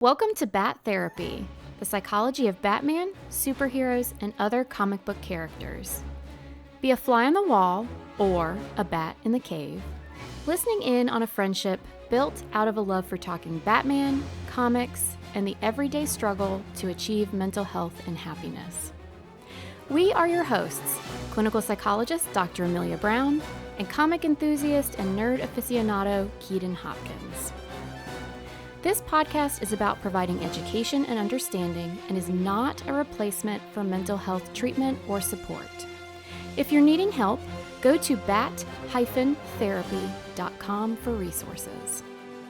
Welcome to Bat Therapy, the psychology of Batman, superheroes, and other comic book characters. Be a fly on the wall or a bat in the cave, listening in on a friendship built out of a love for talking Batman, comics, and the everyday struggle to achieve mental health and happiness. We are your hosts, clinical psychologist Dr. Amelia Brown, and comic enthusiast and nerd aficionado Keaton Hopkins. This podcast is about providing education and understanding and is not a replacement for mental health treatment or support. If you're needing help, go to bat-therapy.com for resources.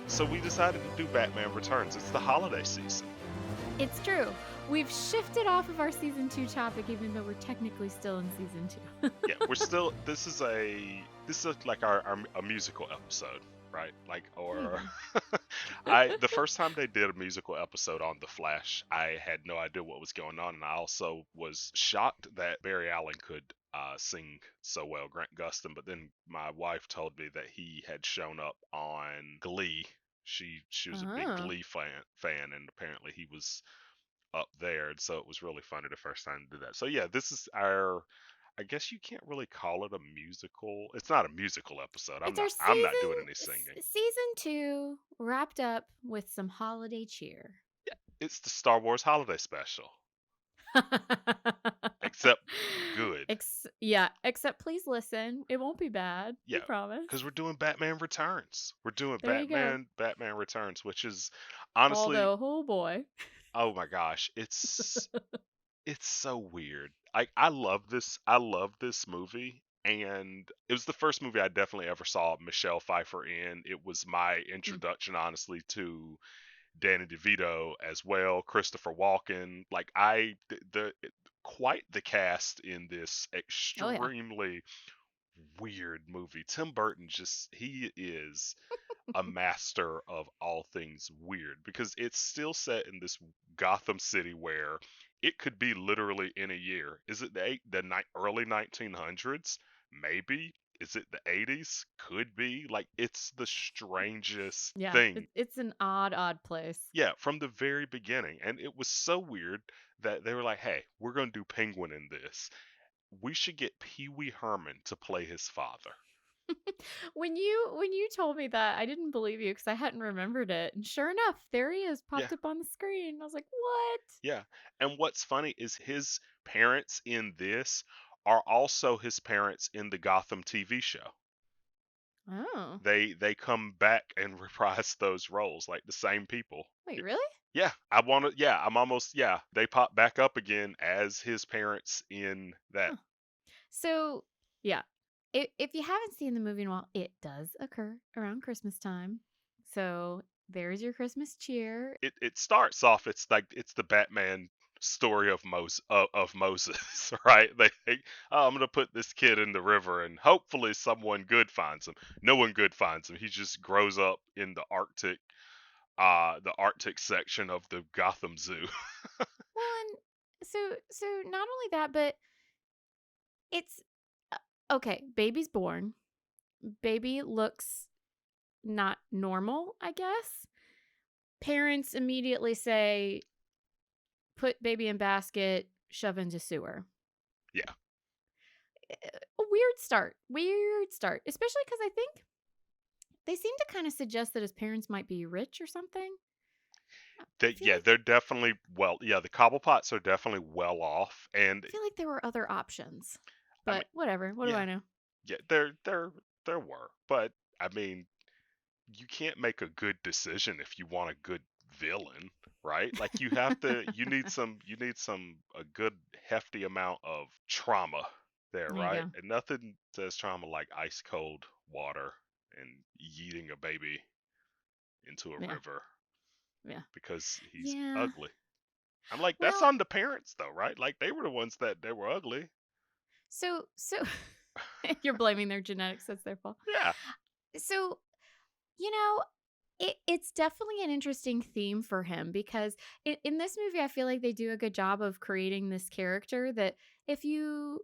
So we decided to do Batman Returns. It's the holiday season. It's true. We've shifted off of our season 2 topic, even though we're technically still in season 2. Yeah, we're still. This is like a musical episode, right? Like, or the first time they did a musical episode on The Flash, I had no idea what was going on, and I also was shocked that Barry Allen could sing so well, Grant Gustin. But then my wife told me that he had shown up on Glee. She was a big Glee fan, and apparently he was up there, and so it was really funny the first time to do that. So yeah, this is our. I guess you can't really call it a musical. It's not a musical episode. I'm not doing any singing. Season 2 wrapped up with some holiday cheer. Yeah, it's the Star Wars holiday special. Except good. Except please listen. It won't be bad. Yeah, we promise. Because we're doing Batman Returns. We're doing Batman Returns, which is honestly. Although, oh boy. Oh my gosh, it's so weird. I love this movie, and it was the first movie I definitely ever saw Michelle Pfeiffer in. It was my introduction, honestly, to Danny DeVito as well, Christopher Walken. Like quite the cast in this extremely weird movie. Tim Burton he is a master of all things weird, because it's still set in this Gotham City where it could be literally any year. Is it the early 1900s? Maybe. Is it the 80s? Could be. Like, it's the strangest thing. It's an odd place. Yeah, from the very beginning. And it was so weird that they were like, hey, we're going to do Penguin in this. We should get Pee Wee Herman to play his father. When you told me that, I didn't believe you because I hadn't remembered it. And sure enough, there he is, popped up on the screen. I was like, what? Yeah. And what's funny is his parents in this are also his parents in the Gotham TV show. Oh. They come back and reprise those roles, like the same people. Wait, really? Yeah. They pop back up again as his parents in that. Huh. So, yeah. If you haven't seen the movie in a while, it does occur around Christmas time. So there's your Christmas cheer. It starts off, it's the Batman story of Moses, right? I'm gonna put this kid in the river and hopefully someone good finds him. No one good finds him. He just grows up in the Arctic section of the Gotham Zoo. Well, so not only that, but it's okay, baby's born. Baby looks not normal, I guess. Parents immediately say, put baby in basket, shove into sewer. Yeah. A weird start. Especially because I think they seem to kind of suggest that his parents might be rich or something. They're definitely the Cobblepots are definitely well off, and I feel like there were other options. But whatever. What do I know? Yeah, there were. But I mean, you can't make a good decision if you want a good villain, right? Like, you have to you need a good hefty amount of trauma there, right? And nothing says trauma like ice cold water and yeeting a baby into a river. Yeah. Because he's ugly. I'm like, that's on the parents though, right? Like, they were the ones that they were ugly. So you're blaming their genetics, that's their fault. Yeah. So, it's definitely an interesting theme for him, because in this movie, I feel like they do a good job of creating this character that if you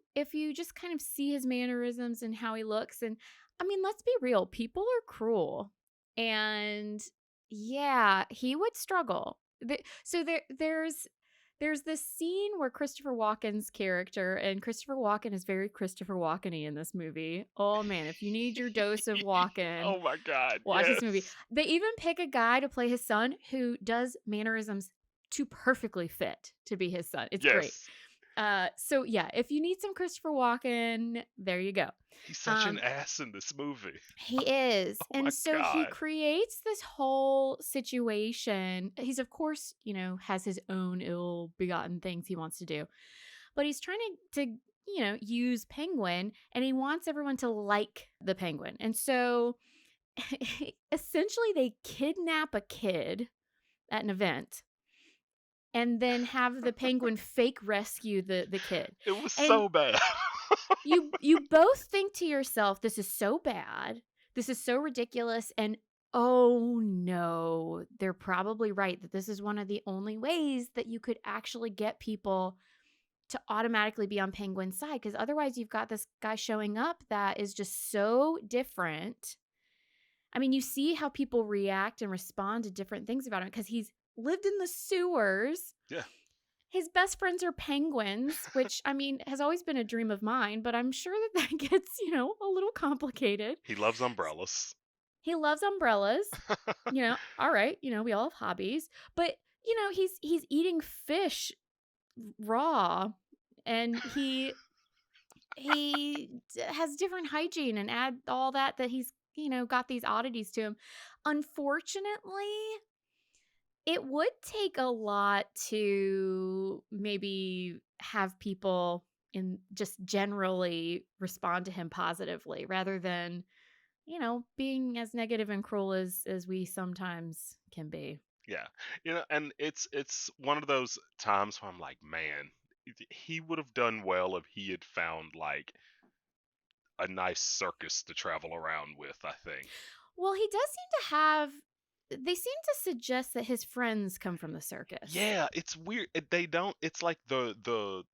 just kind of see his mannerisms and how he looks, and I mean, let's be real, people are cruel. And yeah, he would struggle There's this scene where Christopher Walken's character, and Christopher Walken is very Christopher Walken-y in this movie. Oh man, if you need your dose of Walken, Oh my God, watch this movie. yes. They even pick a guy to play his son who does mannerisms to perfectly fit to be his son. It's great. Yes. So yeah, if you need some Christopher Walken, there you go. He's such an Um, ass in this movie. he is. Oh my And so he God. creates this whole situation. He's, of course, has his own ill begotten things he wants to do, but he's trying to use Penguin, and he wants everyone to like the Penguin. And so essentially they kidnap a kid at an event and then have the Penguin fake rescue the kid. It was And so bad. you both think to yourself, this is so bad, this is so ridiculous, and oh no, they're probably right that this is one of the only ways that you could actually get people to automatically be on Penguin's side, because otherwise you've got this guy showing up that is just so different. I mean, you see how people react and respond to different things about him because he's lived in the sewers. Yeah. His best friends are penguins, which, I mean, has always been a dream of mine, but I'm sure that gets, a little complicated. He loves umbrellas. He loves umbrellas. All right, we all have hobbies, but he's eating fish raw, and he has different hygiene, and add all that he's got these oddities to him. Unfortunately, it would take a lot to maybe have people in just generally respond to him positively, rather than being as negative and cruel as we sometimes can be. Yeah. And it's one of those times where I'm like, man, he would have done well if he had found like a nice circus to travel around with, I think. Well, he does seem to have. They seem to suggest that his friends come from the circus. Yeah, it's weird. They don't. It's like the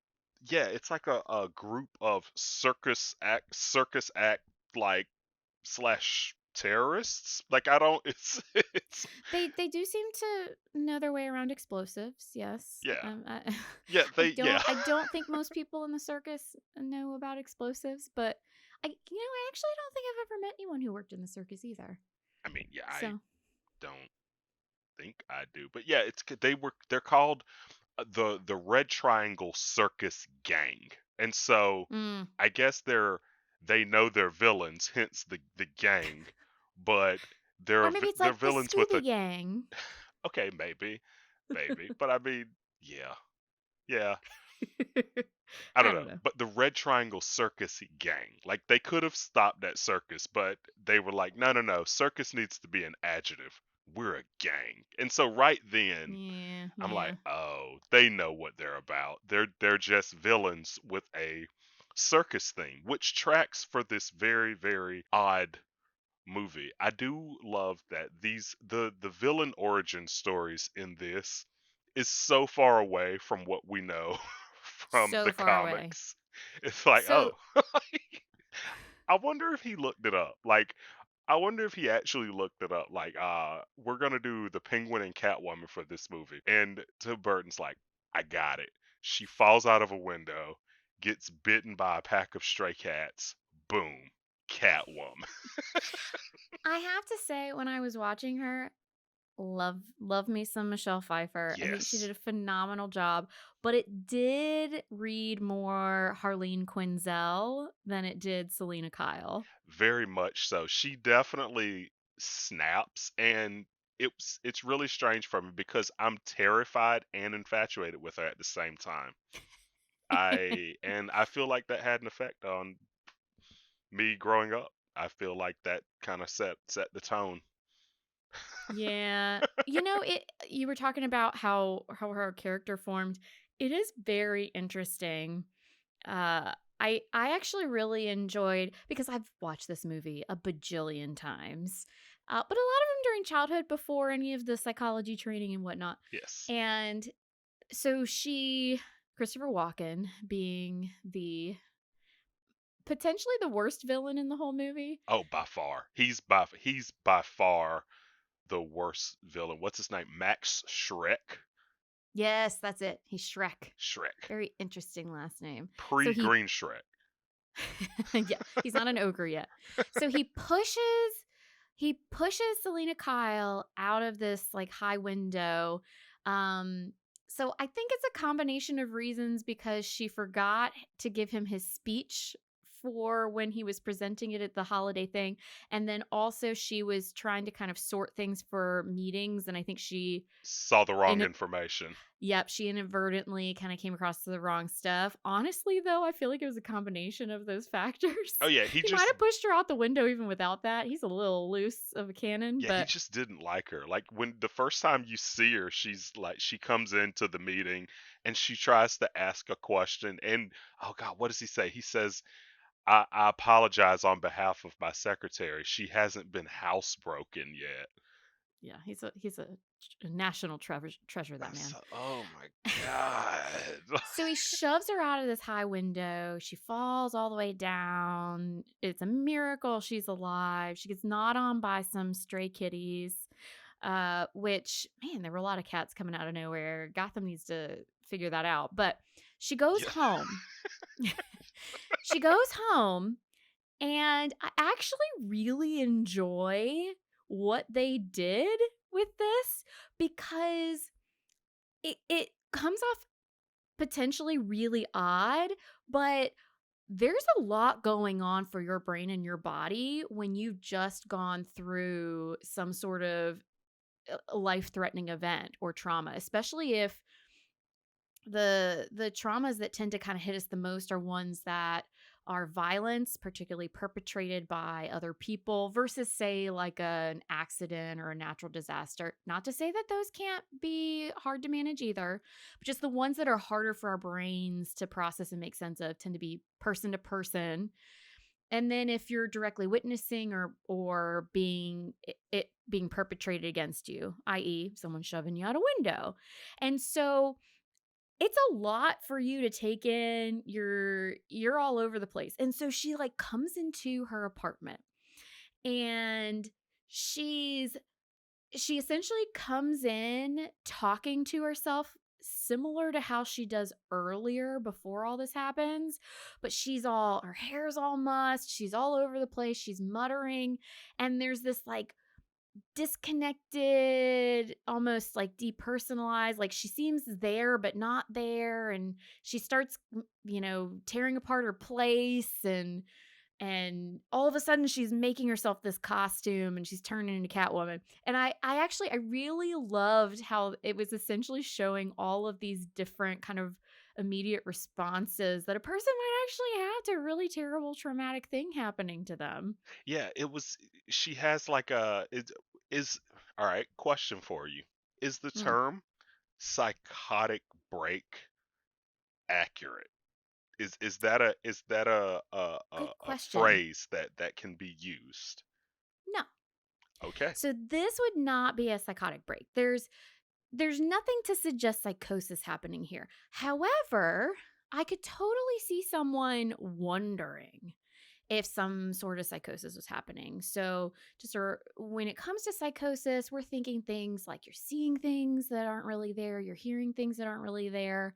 yeah, it's like a group of circus act like slash terrorists. Like I don't. It's it's They do seem to know their way around explosives. Yes. yeah I, yeah I they yeah. don't think most people in the circus know about explosives, but I actually don't think I've ever met anyone who worked in the circus either. I mean, yeah, I So, don't think I do, but yeah, they're called the Red Triangle Circus Gang, and so mm. I guess they know they're villains, hence the gang, but Or maybe it's they're like the villains with a Scooby Gang. okay, maybe, but I mean, yeah, yeah, I don't I don't know, know. but the Red Triangle Circus Gang, like they could have stopped at circus, but they were like, no, no, no, circus needs to be an adjective. We're a gang, and so right then Yeah, I'm like, yeah. oh, they know what they're about. They're just villains with a circus theme, which tracks for this very, very odd movie. I do love that the villain origin stories in this is so far away from what we know from So the far away. comics. It's like, oh, So, I wonder if he looked it up. Like, I wonder if he actually looked it up. Like, we're gonna do the Penguin and Catwoman for this movie, and Tim Burton's like, I got it. She falls out of a window, gets bitten by a pack of stray cats. Boom, Catwoman. I have to say, when I was watching her, love me some Michelle Pfeiffer. I think she Yes, did a phenomenal job, but it did read more Harleen Quinzel than it did Selina Kyle. very much so. She definitely snaps, and it's really strange for me because I'm terrified and infatuated with her at the same time. I feel like that had an effect on me growing up. I feel like that kind of set the tone. Yeah. You were talking about how her character formed. It is very interesting. I actually really enjoyed, because I've watched this movie a bajillion times. But a lot of them during childhood, before any of the psychology training and whatnot. Yes, And so Christopher Walken, being the potentially the worst villain in the whole movie. oh, by far. He's by far the worst villain. What's his name? Max Shrek. Yes, that's it. He's Shrek. Shrek. Very interesting last name. So Pre he Green Shrek. yeah, he's not an ogre yet. So he pushes Selina Kyle out of this like high window. Um so I think it's a combination of reasons because she forgot to give him his speech for when he was presenting it at the holiday thing, and then also she was trying to kind of sort things for meetings, and I think she Saw the wrong in information. Yep, she inadvertently kind of came across the wrong stuff. Honestly, though, I feel like it was a combination of those factors. Oh yeah, he He might just have pushed her out the window even without that. He's a little loose of a cannon, yeah, he but just didn't like her. Like when the first time you see her, she's like she comes into the meeting and she tries to ask a question and oh god, what does he say? He says, I apologize on behalf of my secretary. She hasn't been housebroken yet. yeah, he's a national treasure, that man. Oh my god. So he shoves her out of this high window. She falls all the way down. It's a miracle she's alive. She gets gnawed on by some stray kitties, which, man, there were a lot of cats coming out of nowhere. Gotham needs to figure that out. But she goes Yeah. home. She goes home, and I actually really enjoy what they did with this because it comes off potentially really odd, but there's a lot going on for your brain and your body when you've just gone through some sort of life-threatening event or trauma, especially if the traumas that tend to kind of hit us the most are ones that are violence, particularly perpetrated by other people, versus say like an accident or a natural disaster. Not to say that those can't be hard to manage either, but just the ones that are harder for our brains to process and make sense of tend to be person to person. And then if you're directly witnessing or being being perpetrated against you, i.e., someone shoving you out a window. And so it's a lot for you to take in. You're all over the place. And so she like comes into her apartment, and she's she essentially comes in talking to herself similar to how she does earlier before all this happens, but her hair's all mussed, she's all over the place, she's muttering, and there's this like disconnected, almost like depersonalized, like she seems there but not there, and she starts tearing apart her place, and all of a sudden she's making herself this costume and she's turning into Catwoman. And I really loved how it was essentially showing all of these different kind of immediate responses that a person might actually have to a really terrible traumatic thing happening to them. Yeah, it was she has like a is all right, question for you. Is the Mm, term psychotic break accurate? Is that a good question. phrase that can be used? No. Okay. So this would not be a psychotic break. There's nothing to suggest psychosis happening here. However, I could totally see someone wondering if some sort of psychosis was happening. So, when it comes to psychosis, we're thinking things like you're seeing things that aren't really there, you're hearing things that aren't really there.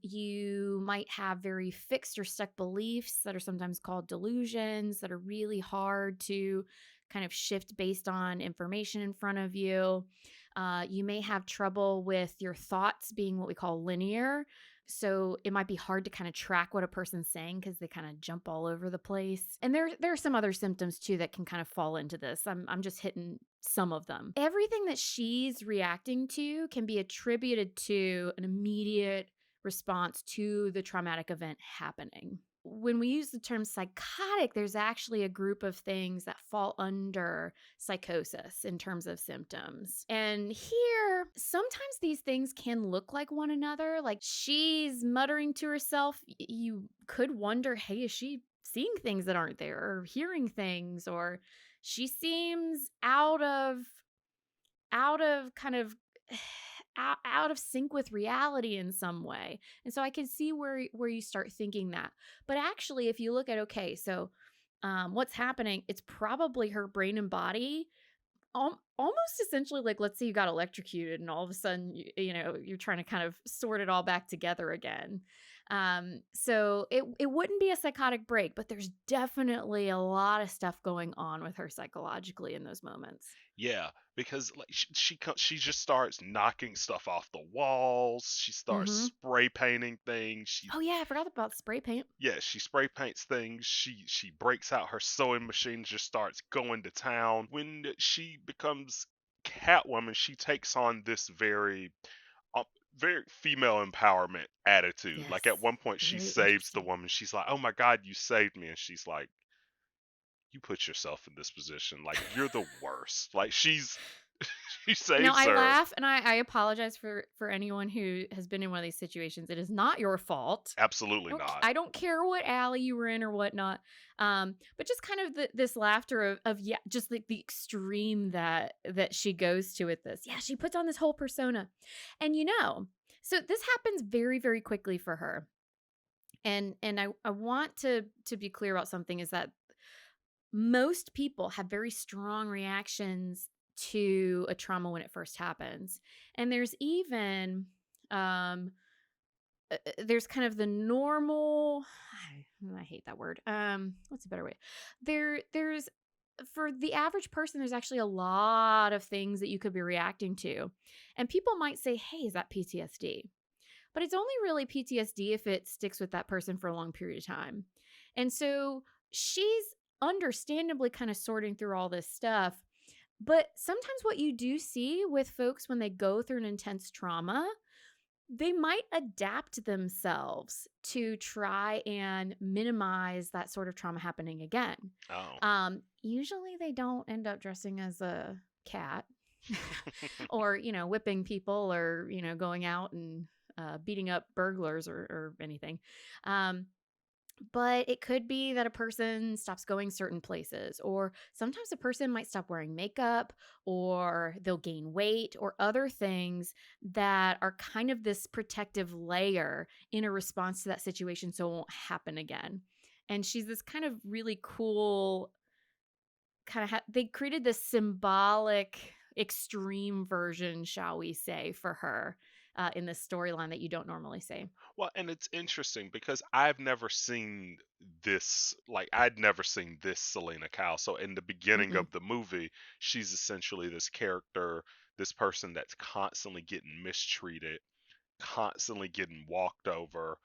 You might have very fixed or stuck beliefs that are sometimes called delusions that are really hard to kind of shift based on information in front of you. You may have trouble with your thoughts being what we call linear. So it might be hard to kind of track what a person's saying because they kind of jump all over the place. And there are some other symptoms too that can kind of fall into this. I'm just hitting some of them. Everything that she's reacting to can be attributed to an immediate response to the traumatic event happening. When we use the term psychotic, there's actually a group of things that fall under psychosis in terms of symptoms. And here, sometimes these things can look like one another. Like she's muttering to herself. You could wonder, hey, is she seeing things that aren't there or hearing things? Or she seems out of kind of out of sync with reality in some way. And so I can see where you start thinking that. But actually, if you look at, okay, so what's happening, it's probably her brain and body almost essentially like, let's say you got electrocuted and all of a sudden you're trying to kind of sort it all back together again. So it wouldn't be a psychotic break, but there's definitely a lot of stuff going on with her psychologically in those moments. Yeah, because like she just starts knocking stuff off the walls. She starts Mhm. spray painting things. She Oh yeah, I forgot about spray paint. Yeah, she spray paints things. She breaks out her sewing machine, just starts going to town. When she becomes Catwoman, she takes on this uh, very female empowerment attitude. Like at Yes. one point, she Very saves the interesting. woman. She's like, "Oh my God, you saved me!" And she's like, "You put yourself in this position. Like you're the worst." Like she Now saves I her. laugh and I apologize for anyone who has been in one of these situations. It is not your fault. Absolutely not. I don't care what alley you were in or whatnot. But just kind of this laughter of yeah, just like the extreme that she goes to with this. Yeah, she puts on this whole persona. And so this happens very, very quickly for her. And I want to be clear about something is that most people have very strong reactions to a trauma when it first happens. And there's even um there's kind of the normal I hate that word. What's a better way? There's for the average person there's actually a lot of things that you could be reacting to. And people might say, "Hey, is that PTSD?" But it's only really PTSD if it sticks with that person for a long period of time. And so she's understandably kind of sorting through all this stuff. But sometimes what you do see with folks when they go through an intense trauma, they might adapt themselves to try and minimize that sort of trauma happening again. Oh. Usually they don't end up dressing as a cat or, whipping people or, going out and beating up burglars or anything. Um, but it could be that a person stops going certain places, or sometimes a person might stop wearing makeup, or they'll gain weight, or other things that are kind of this protective layer in a response to that situation so it won't happen again. And she's this kind of really cool, they created this symbolic, extreme version, shall we say, for her in this storyline that you don't normally see. Well, and it's interesting because I've never seen this, like, I'd never seen this Selena Kyle. So, in the beginning Mm-mm. of the movie, she's essentially this character, this person that's constantly getting mistreated, constantly getting walked over,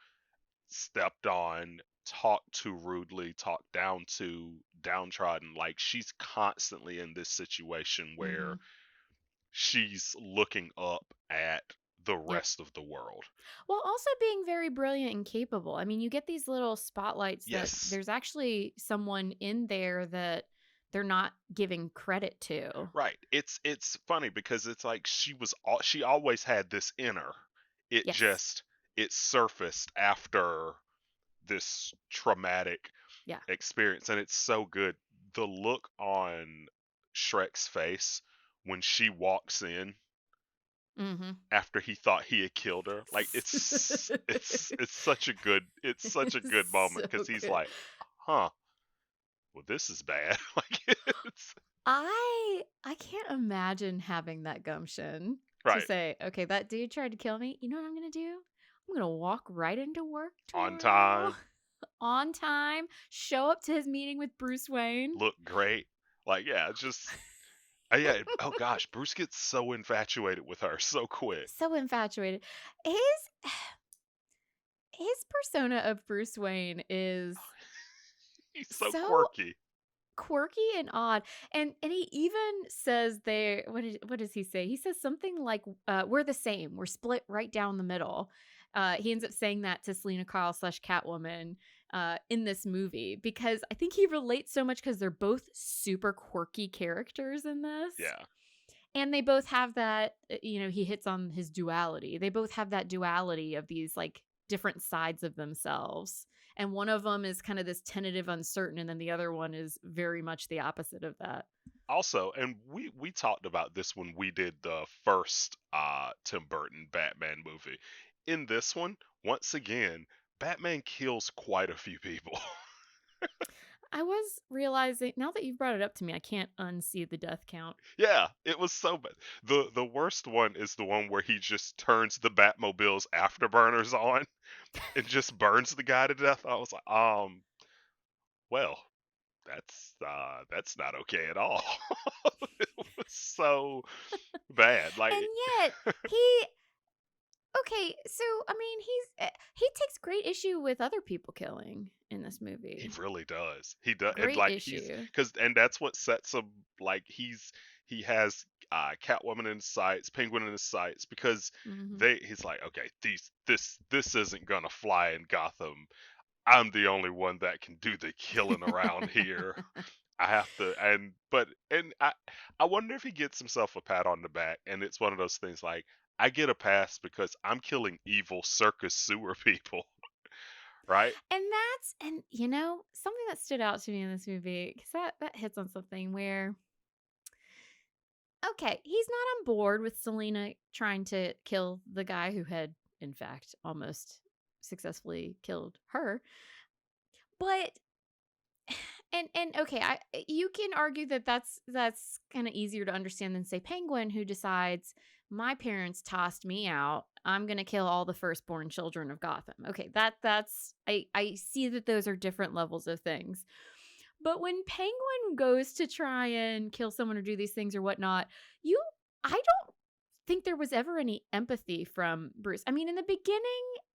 stepped on, talked to rudely, talked down to, downtrodden. Like, she's constantly in this situation where Mm-hmm. she's looking up at the Yep. rest of the world. Well, also being very brilliant and capable. I mean, you get these little spotlights that Yes. there's actually someone in there that they're not giving credit to. Right. It's funny because it's like she always had this in her. It Yes. just it surfaced after this traumatic Yeah. experience, and it's so good. The look on Shrek's face when she walks in Mm-hmm. after he thought he had killed her, like it's such a good moment So because he's good. like, "Huh, well this is bad." Like it's I can't imagine having that gumption to right say, "Okay, that dude tried to kill me. You know what I'm gonna do? I'm gonna walk right into work on tomorrow time. on time, show up to his meeting with Bruce Wayne." Look great. Like, yeah, it's just yeah. Oh gosh, Bruce gets so infatuated with her so quick. So infatuated. His his persona of Bruce Wayne is He's so so quirky. quirky and odd. And he even says there what does he say? He says something like we're the same. We're split right down the middle. He ends up saying that to Selena Kyle slash Catwoman in this movie because I think he relates so much because they're both super quirky characters in this. Yeah. And they both have that, he hits on his duality. They both have that duality of these like different sides of themselves. And one of them is kind of this tentative, uncertain, and then the other one is very much the opposite of that. Also, and we talked about this when we did the first Tim Burton Batman movie. In this one, once again, Batman kills quite a few people. I was realizing now that you've brought it up to me, I can't unsee the death count. Yeah, it was so bad. The worst one is the one where he just turns the Batmobile's afterburners on and just burns the guy to death. I was like, well, that's not okay at all. It was so bad. And Like yet, he okay, so I mean, he takes great issue with other people killing in this he movie. really does. He does, and Great like he's issue. because and that's what sets him. Like he has Catwoman in his sights, Penguin in his sights because Mhm. he's like, okay, this isn't gonna fly in Gotham. I'm the only one that can do the killing around here. I have to, and I wonder if he gets himself a pat on the back, and it's one of those things like I get a pass because I'm killing evil circus sewer people, right? And something that stood out to me in this movie cuz that hits on something where okay, he's not on board with Selina trying to kill the guy who had in fact almost successfully killed her. But and okay, you can argue that that's kind of easier to understand than say Penguin who decides my parents tossed me out. I'm going to kill all the firstborn children of Gotham. Okay, that's I see that those are different levels of things. But when Penguin goes to try and kill someone or do these things or whatnot, you I don't think there was ever any empathy from Bruce. I mean, in the beginning,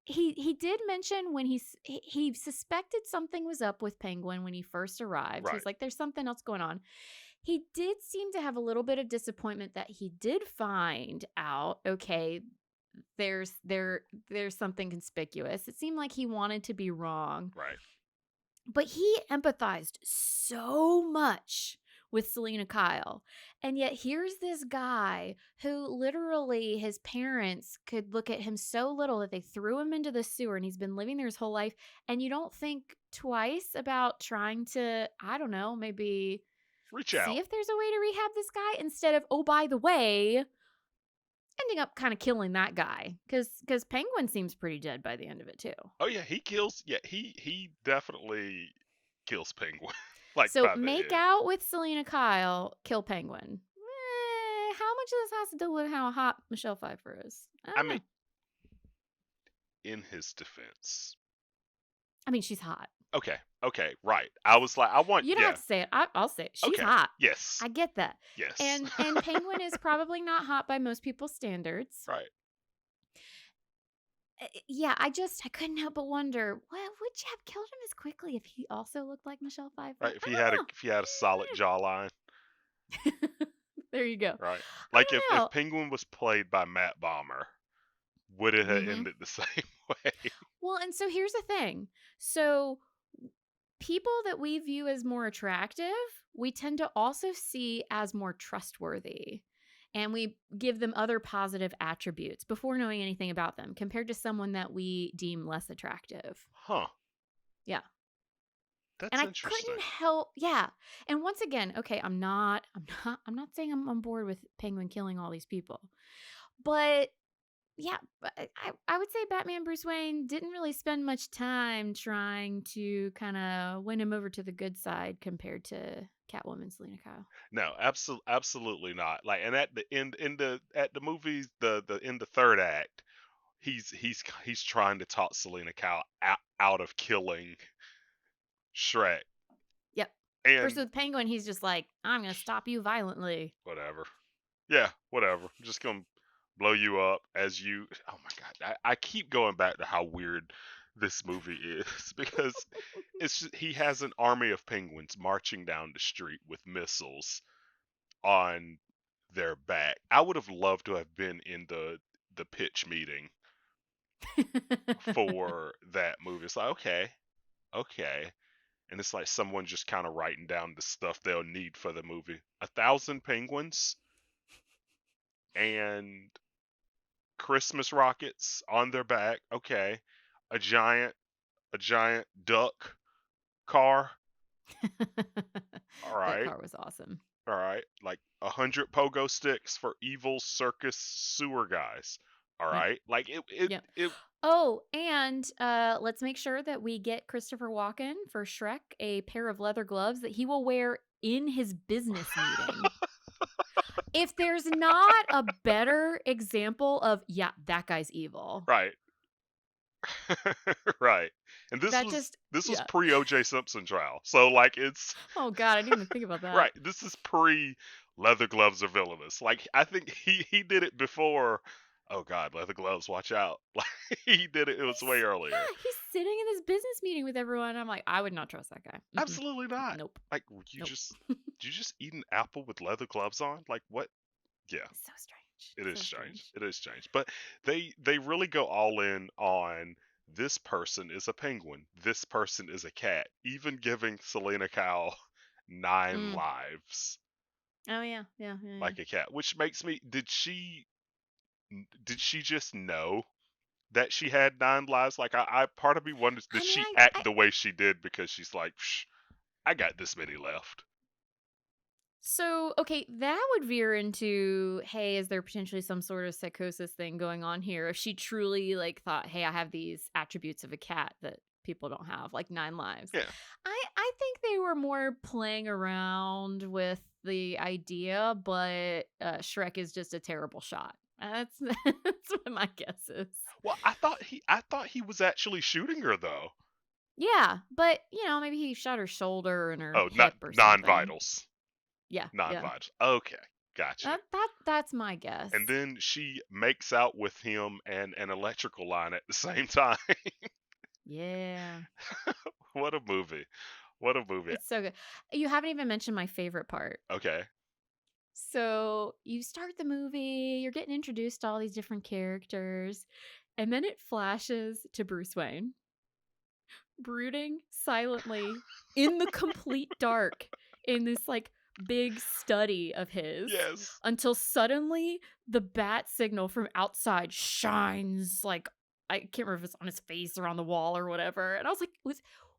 he did mention when he suspected something was up with Penguin when he first arrived. He Right, was like, "There's something else going on." He did seem to have a little bit of disappointment that he did find out. Okay, there's something conspicuous. It seemed like he wanted to be wrong, right, but he empathized so much with Selina Kyle. And yet here's this guy who literally his parents could look at him so little that they threw him into the sewer and he's been living there his whole life. And you don't think twice about trying to, I don't know, maybe reach see out. if there's a way to rehab this guy instead of, oh, by the way, ending up kind of killing that guy. Because Penguin seems pretty dead by the end of it too. Oh yeah, he kills. Yeah, he definitely kills Penguin. Like So by the make end. out with Selena Kyle, kill Penguin. How much of this has to do with how hot Michelle Pfeiffer is? I I don't mean, know. in his defense. I mean, she's hot. Okay, okay, right. I was like, I want, You don't have yeah. to say it. I'll say it. She's Okay, hot. yes, I get that. yes, And Penguin is probably not hot by most people's standards. right, Yeah, I couldn't help but wonder, well, would you have killed him as quickly if he also looked like Michelle Pfeiffer? right. I If he had a solid jawline, don't know. There you go. right. I Like don't if know. Penguin was played by Matt Bomber, would it have Mhm. ended the same way? Well, and so here's the thing. So people that we view as more attractive, we tend to also see as more trustworthy. And we give them other positive attributes before knowing anything about them compared to someone that we deem less attractive. Huh? Yeah. And That's I interesting. couldn't help, yeah. And once again, okay, I'm not saying I'm on board with Penguin killing all these people. But yeah, but I would say Batman Bruce Wayne didn't really spend much time trying to kind of win him over to the good side compared to Catwoman Selena Kyle. No, absolutely not. Like, and at the end, in the at the movies, the in the third act, he's trying to talk Selena Kyle out of killing Shrek, Yep. Versus and with Penguin, he's just like, I'm going to stop you violently. whatever. Yeah, whatever. I'm just gonna blow you up as you. Oh my god, I keep going back to how weird this movie is because he has an army of penguins marching down the street with missiles on their back. I would have loved to have been in the pitch meeting for that movie. It's like, okay, okay. And it's like someone just kind of writing down the stuff they'll need for the movie. 1,000 penguins and Christmas rockets on their back. Okay. A giant a giant duck car. All That right. car was awesome. All right. Like 100 pogo sticks for evil circus sewer guys. All Yep. right. Like Yep. Oh, and let's make sure that we get Christopher Walken for Shrek a pair of leather gloves that he will wear in his business meeting. If there's not a better example of, yeah, that guy's evil. Right. Right. And That just, this was yeah. pre OJ Simpson trial. So like it's Oh God, I didn't even think about that. right. This is pre leather gloves are villainous. Like I think he did it before. Oh God, leather gloves, watch out! Like he did it. It was way earlier. He's sitting in this business meeting with everyone. I'm like, I would not trust that guy. Mm-mm. Absolutely not. Nope. Like Nope. did you just eat an apple with leather gloves on? Like what? Yeah, It's so strange. it is So strange. strange. It is strange. But they really go all in on this person is a penguin. This person is a cat. Even giving Selena Kyle 9 Mm. lives Oh yeah, yeah, yeah, yeah. like a cat, which makes me did she just know that she had 9 lives? Like I part of me wonders, did I mean, she I act the way she did because she's like, Psh, I got this many left. so okay, that would veer into, hey, is there potentially some sort of psychosis thing going on here? If she truly like thought, hey, I have these attributes of a cat that people don't have, like 9 lives. Yeah. I think they were more playing around with the idea, but Shrek is just a terrible shot. That's that's what my guess is. Well, I thought he was actually shooting her though. Yeah, but maybe he shot her shoulder and her Oh, not hip or something. non-vitals. Yeah, yeah. Non-vitals. Okay, gotcha. That's my guess. And then she makes out with him and an electrical line at the same time. Yeah. What a movie. What a movie. It's so good. You haven't even mentioned my favorite part. Okay. So you start the movie, you're getting introduced to all these different characters, and then it flashes to Bruce Wayne, brooding silently in the complete dark in this like big study of his Yes. until suddenly the bat signal from outside shines like, I can't remember if it's on his face or on the wall or whatever. And I was like,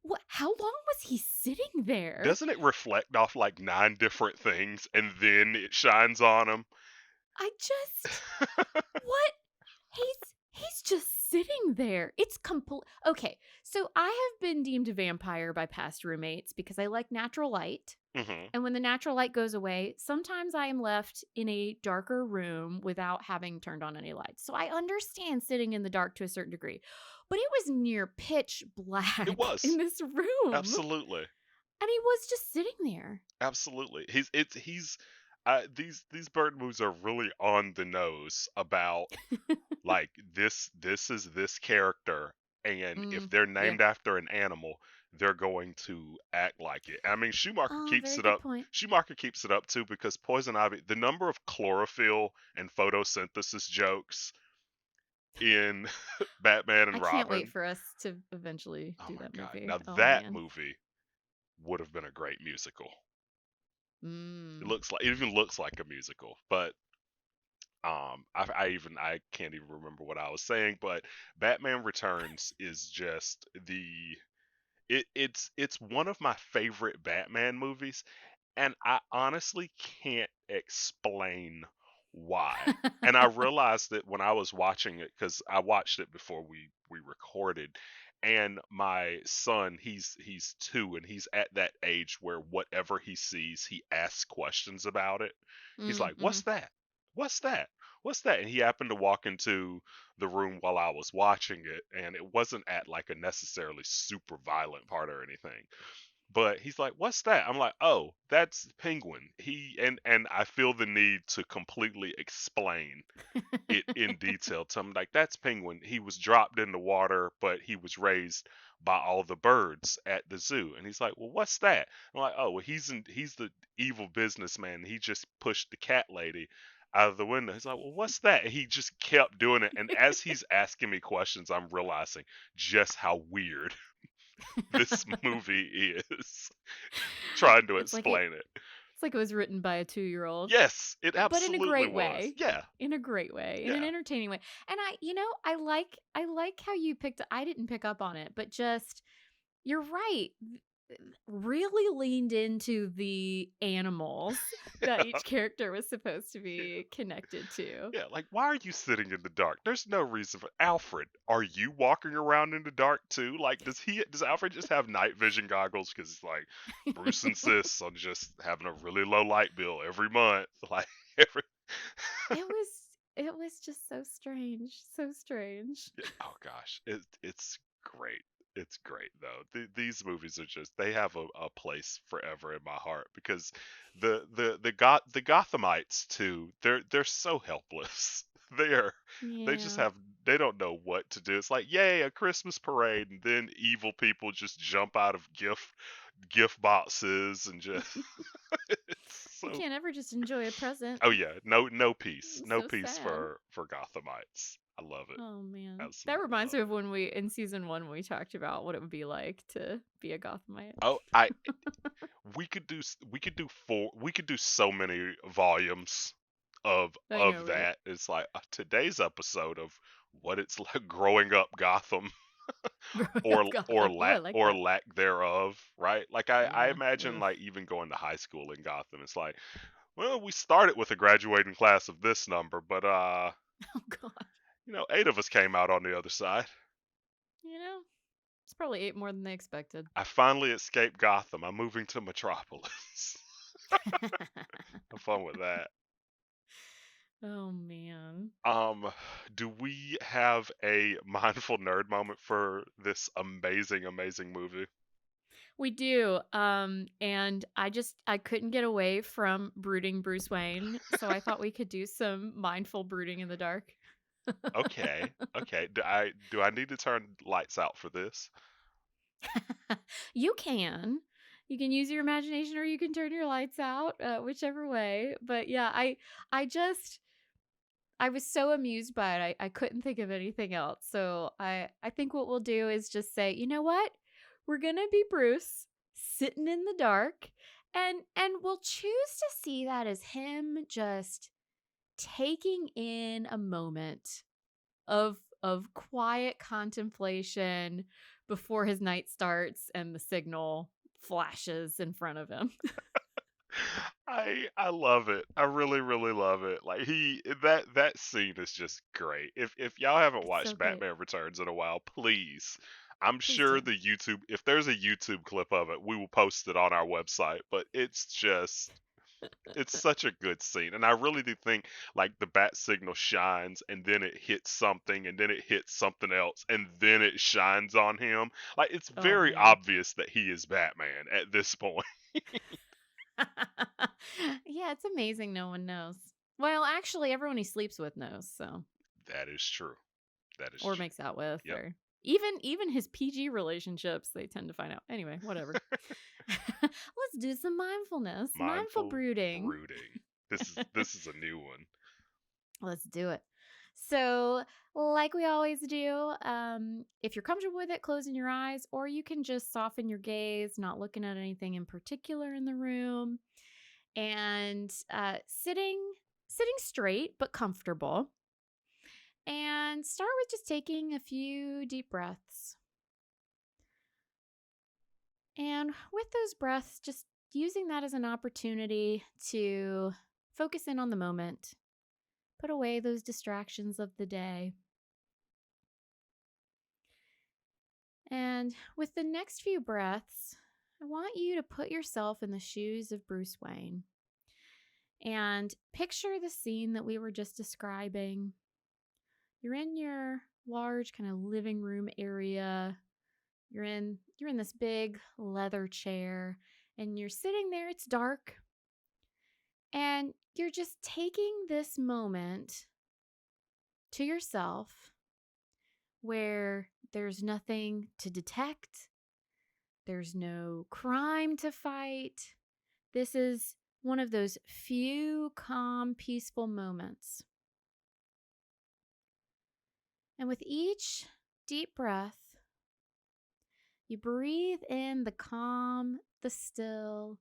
what, how long was he sitting there? Doesn't it reflect off like 9 different things and then it shines on him? I just, what? He's just sitting there. It's complete. Okay, so I have been deemed a vampire by past roommates because I like natural light. Mhm. And when the natural light goes away, sometimes I am left in a darker room without having turned on any lights. So I understand sitting in the dark to a certain degree. But it was near pitch black It was. in this room. Absolutely. And he was just sitting there. Absolutely. He's these bird movies are really on the nose about like this is this character, and if they're Yeah. named after an animal, they're going to act like it. I mean, Schumacher Oh, keeps very it good up. point. Schumacher keeps it up too because Poison Ivy, the number of chlorophyll and photosynthesis jokes in Batman I and can't wait Robin. for us to eventually Oh do my that God. movie. Now Oh, that man. movie would have been a great musical. It Mm. looks like it even looks like a musical, but I can't even remember what I was saying, but Batman Returns is just it's one of my favorite Batman movies, and I honestly can't explain why. And I realized that when I was watching it, because I watched it before we recorded, and my son, he's 2, and he's at that age where whatever he sees, he asks questions about it. He's like, "What's Mm-hmm. that? What's that? What's that?" And he happened to walk into the room while I was watching it, and it wasn't at like a necessarily super violent part or anything. But he's like, "What's that?" I'm like, "Oh, that's Penguin." And I feel the need to completely explain it in detail to him. Like, that's Penguin. He was dropped in the water, but he was raised by all the birds at the zoo. And he's like, "Well, what's that?" I'm like, "Oh, well, he's the evil businessman. He just pushed the cat lady out of the window." He's like, "Well, what's that?" And he just kept doing it. And as he's asking me questions, I'm realizing just how weird this movie is trying to It's like it explain it. it's like it was written by a 2-year-old, Yes, it but in a absolutely great was. way. Yeah, In a great way, in an yeah. entertaining way. And I like how you picked I didn't pick up on it, but just you're right. really leaned into the animals that each character was supposed to Yeah. be connected to. Yeah, like why are you sitting in the dark? There's no reason for Alfred. Are you walking around in the dark too? Like, does Alfred just have night vision goggles? Because like Bruce insists on just having a really low light bill every month. Like every. It was it was just so strange, so strange. Yeah, oh gosh, it's great. It's great though. These movies are just they have a place forever in my heart because the Gothamites too. They're so helpless. They are they just Yeah. have they don't know what to do. It's like yay a Christmas parade, and then evil people just jump out of gift boxes and just it's You so. can't ever just enjoy a present. Oh yeah, no peace, It's no so peace sad. for Gothamites. I love it. Oh man. That Absolutely reminds love me it. of when we in season 1 we talked about what it would be like to be a Gothamite. Oh, we could do we could do so many volumes I know, of right? that. It's like today's episode of what it's like growing up Gotham Growing up Gotham. Oh, I like or that. lack thereof, right? Like I Yeah. imagine Ugh. like even going to high school in Gotham. It's like, well, we started with a graduating class of this number, but Oh god. 8 of us came out on the other side. You know, it's probably ate more than they expected. I finally escaped Gotham. I'm moving to Metropolis. Have fun with that. Oh man. Um, do we have a mindful nerd moment for this amazing, amazing movie? We do. And I couldn't get away from brooding Bruce Wayne, so I thought we could do some mindful brooding in the dark. Okay, okay. Do I need to turn lights out for this? You can. You can use your imagination or you can turn your lights out, whichever way. But yeah, I was so amused by it. I couldn't think of anything else. So I think what we'll do is just say, you know what? We're gonna be Bruce sitting in the dark, and we'll choose to see that as him just taking in a moment of quiet contemplation before his night starts and the signal flashes in front of him. I love it. I really really love it. Like that scene is just great. If y'all haven't It's so watched great. Batman Returns in a while, please. I'm Please sure do. the YouTube if there's a YouTube clip of it, we will post it on our website, but it's such a good scene. And I really do think like the bat signal shines and then it hits something and then it hits something else and then it shines on him. Like it's Oh very man. obvious that he is Batman at this point. Yeah, it's amazing no one knows. Well, actually everyone he sleeps with knows, so That is true. That is or true. makes out with Yep. or even his PG relationships they tend to find out. Anyway, whatever. Let's do some mindfulness. Mindful Mindful brooding. brooding. This is a new one. Let's do it. So, like we always do, if you're comfortable with it, closing your eyes, or you can just soften your gaze, not looking at anything in particular in the room, and sitting straight but comfortable. And start with just taking a few deep breaths. And with those breaths, just using that as an opportunity to focus in on the moment, put away those distractions of the day. And with the next few breaths, I want you to put yourself in the shoes of Bruce Wayne and picture the scene that we were just describing. You're in your large kind of living room area. You're in this big leather chair and you're sitting there. It's dark. And you're just taking this moment to yourself where there's nothing to detect, there's no crime to fight. This is one of those few calm, peaceful moments. And with each deep breath, you breathe in the calm, the still,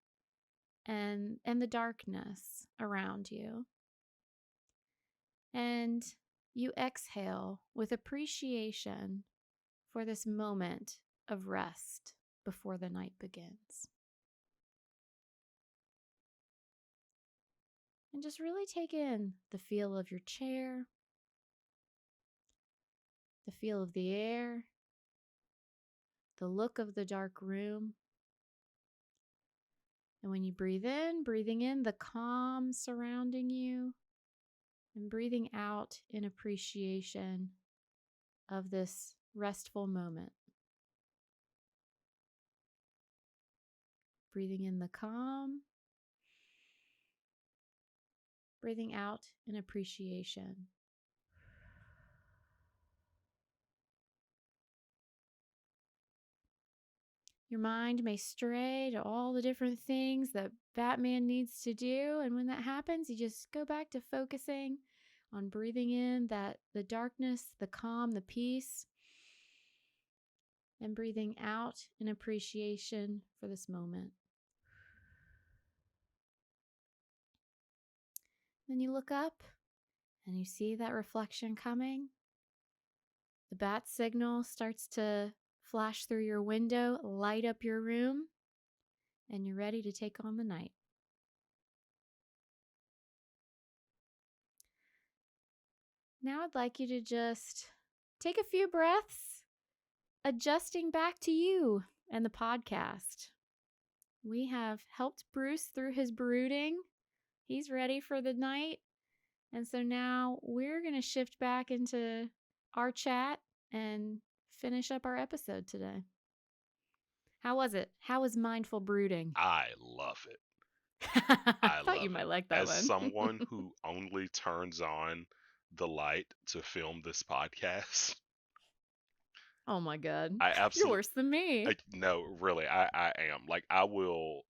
and the darkness around you. And you exhale with appreciation for this moment of rest. before the night begins. And just really take in the feel of your chair, the feel of the air, the look of the dark room. And when you breathe in, breathing in the calm surrounding you, and breathing out in appreciation of this restful moment. Breathing in the calm, breathing out in appreciation. Your mind may stray to all the different things that Batman needs to do. And when that happens, you just go back to focusing on breathing in the darkness, the calm, the peace, and breathing out in appreciation for this moment. Then you look up and you see that reflection coming. The bat signal starts to flash through your window, light up your room, and you're ready to take on the night. Now I'd like you to just take a few breaths, adjusting back to you and the podcast. We have helped Bruce through his brooding. He's ready for the night. And so now we're going to shift back into our chat and finish up our episode today. How was it? How was mindful brooding? I love it. I thought you might like that As one. someone who only turns on the light to film this podcast, Oh my God. I You're absolutely worse than me. no, really, I am. Like, I will.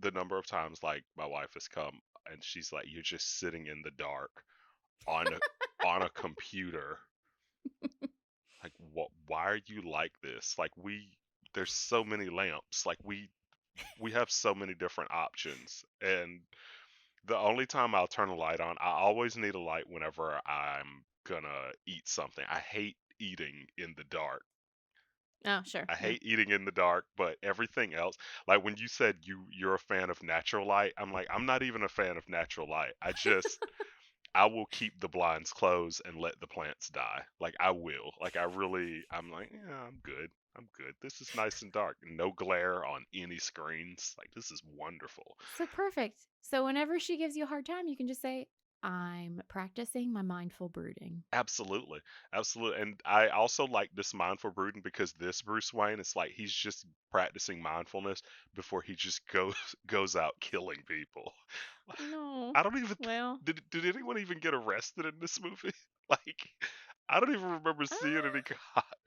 The number of times, like, my wife has come and she's like, "You're just sitting in the dark on a computer. Like, what? Why are you like this? Like, there's so many lamps. Like, we have so many different options, and the only time I'll turn a light on, I always need a light whenever I'm gonna eat something. I hate eating in the dark. Oh, sure. I Yeah. hate eating in the dark, but everything else, like when you said you're a fan of natural light, I'm like, I'm not even a fan of natural light. I will keep the blinds closed and let the plants die. Like, I will. Like, I'm like, yeah, I'm good. I'm good. This is nice and dark. No glare on any screens. Like, this is wonderful. So perfect. So whenever she gives you a hard time, you can just say, I'm practicing my mindful brooding. Absolutely. Absolutely. And I also like this mindful brooding because this Bruce Wayne, it's like he's just practicing mindfulness before he just goes out killing people. No. I don't even Well, did anyone even get arrested in this movie? Like, I don't even remember seeing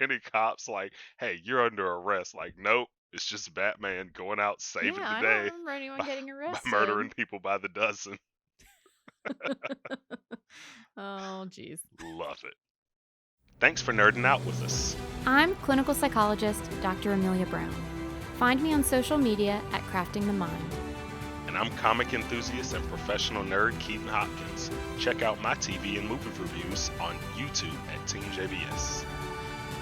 any cops like, "Hey, you're under arrest." Like, nope, it's just Batman going out yeah, saving the I don't day remember anyone by, getting by arrested. murdering people by the dozen. Oh, geez. Love it. Thanks for nerding out with us. I'm clinical psychologist Dr. Amelia Brown. Find me on social media at Crafting the Mind. And I'm comic enthusiast and professional nerd Keaton Hopkins. Check out my TV and movie reviews on YouTube at Team JBS.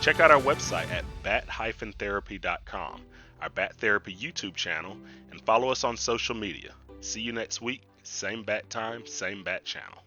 Check out our website at bat-therapy.com, our Bat Therapy YouTube channel, and follow us on social media. See you next week, same bat time, same bat channel.